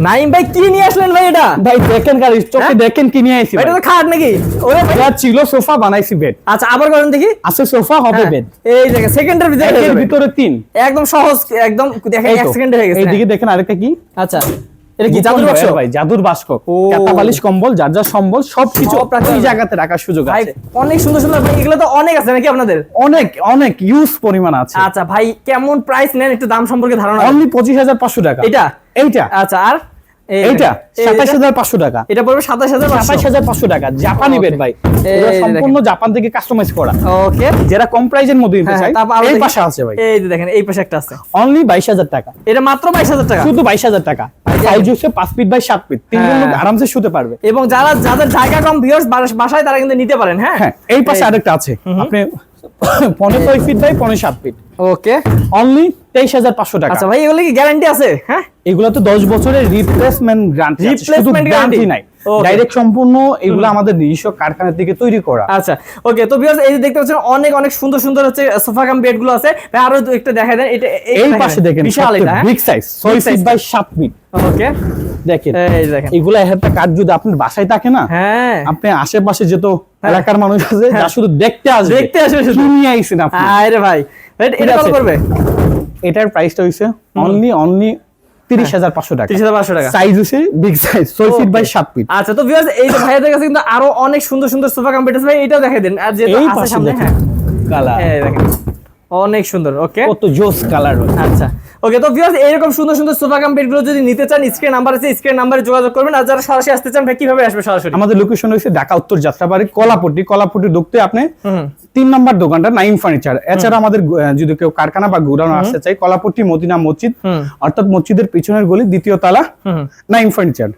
নাইম ভাই কি নিয়ে আসলেন ভাই এটা? ভাই দেখেন গাড়ি চোখে দেখেন কি নিয়ে আইছি এটা তো খাট নাকি? ওরে ভাই এটা ছিল সোফা বানাইছি বেড। আচ্ছা আবার করেন দেখি। আছে সোফা হবে বেড। এই দেখেন সেকেন্ডের ভিতরে হয়ে এর যাবে। ভিতরে 3 একদম সহজ একদম দেখেন 1 সেকেন্ডে হয়ে গেছে। এইদিকে দেখেন আরেকটা কি? আচ্ছা এটা কি জাদুর বাক্স ভাই? জাদুর বাক্স। ও। কাঁথা বালিশ কম্বল যার যার সম্বল সবকিছু সব রাখা এই যাবে। জায়গাতে রাখার সুযোগ ভাই আছে। অনেক সুন্দর সুন্দর ভাই এগুলো তো অনেক আছে নাকি আপনাদের? অনেক অনেক ইউজ পরিমাণ আছে। আচ্ছা ভাই কেমন প্রাইস নেন একটু দাম সম্পর্কে ধারণা দেন। অনলি 25500 টাকা। এটা এইটা আচ্ছা আর এইটা 27500 টাকা। এটা পড়বে 27500 27500 টাকা জাপানি বেড ভাই। এটা এই সম্পূর্ণ জাপান থেকে কাস্টমাইজ করা। ওকে যারা কম প্রাইজের মধ্যে নিতে চায় এই পাশে আছে ভাই। এই যে দেখেন এই পাশে একটা আছে অনলি 22000 টাকা। এটা মাত্র 22000 টাকা শুধু 22000 টাকা। সাইজ হচ্ছে 5 ফিট বাই 7 ফিট। তিনজন লোক আরামসে শুতে পারবে। এবং যাদের জায়গা কম ভিউয়ার্স বাসায় তারা কিন্তু নিতে পারেন। হ্যাঁ হ্যাঁ এই পাশে আরেকটা আছে। আপনি 15 feet by 7 feet. Okay only 23500 টাকা। আচ্ছা ভাই এগুলো কি গ্যারান্টি আছে? হ্যাঁ এগুলো তো 10 বছরের রিপ্লেসমেন্ট গ্যারান্টি আছে। শুধু Replacement গ্যারান্টি guarantee? নাই। Okay. ডাইরেক্ট সম্পূর্ণ এগুলো আমাদের নিজস্ব কারখানা থেকে তৈরি করা। আচ্ছা ওকে তো ভিউয়ার্স এই যে দেখতে পাচ্ছেন অনেক অনেক সুন্দর সুন্দর হচ্ছে সোফা কাম বেড গুলো আছে ভাই আরো একটা দেখাই দেন এটা এই পাশে দেখেন বিশাল এটা big size 6 feet by 7 feet. Okay দেখেন এই দেখেন এগুলা একটা কাঠ যদি আপনার বাসায় থাকে না হ্যাঁ আপনি আশেপাশে যত এলাকার মানুষ আছে যা শুধু দেখতে আসবে শুধু নিয়ে আইছেন আপনি। আরে ভাই এটা কত করবে? এটার প্রাইসটা হইছে অনলি 30500 টাকা। 30500 টাকা সাইজ হইছে big size 6 feet by 7 feet. আচ্ছা তো ভিউয়ার্স এই যে ভাইয়াদের কাছে কিন্তু আরো অনেক সুন্দর সুন্দর সোফা কাম বেড আছে ভাই এটাও দেখাই দেন আর যেটা এই আছে পাশে সামনে দেখেন কালার এই দেখেন অনেক সুন্দর ওকে কত জোস কালার। আচ্ছা ওকে তো ভিউয়ার্স এরকম সুন্দর সুন্দর সোফা কাম বেড গুলো যদি নিতে চান স্ক্রিন নাম্বার আছে স্ক্রিন নাম্বারে যোগাযোগ করবেন আর যারা সরাসরি আসতে চান ভাই কিভাবে আসবে সরাসরি? আমাদের লোকেশন হইছে ঢাকা উত্তর যাত্রাবাড়ি কলাপট্টি ঢুকতে আপনি 3 নাম্বার দোকানটা নাইম ফার্নিচার। এছাড়া আমাদের যদি কেউ কারখানা বা গোডাউন আসতে চায় কলাপট্টি মদিনা মসজিদ অর্থাৎ মসজিদের পিছনের গলি দ্বিতীয় তলা নাইম ফার্নিচার।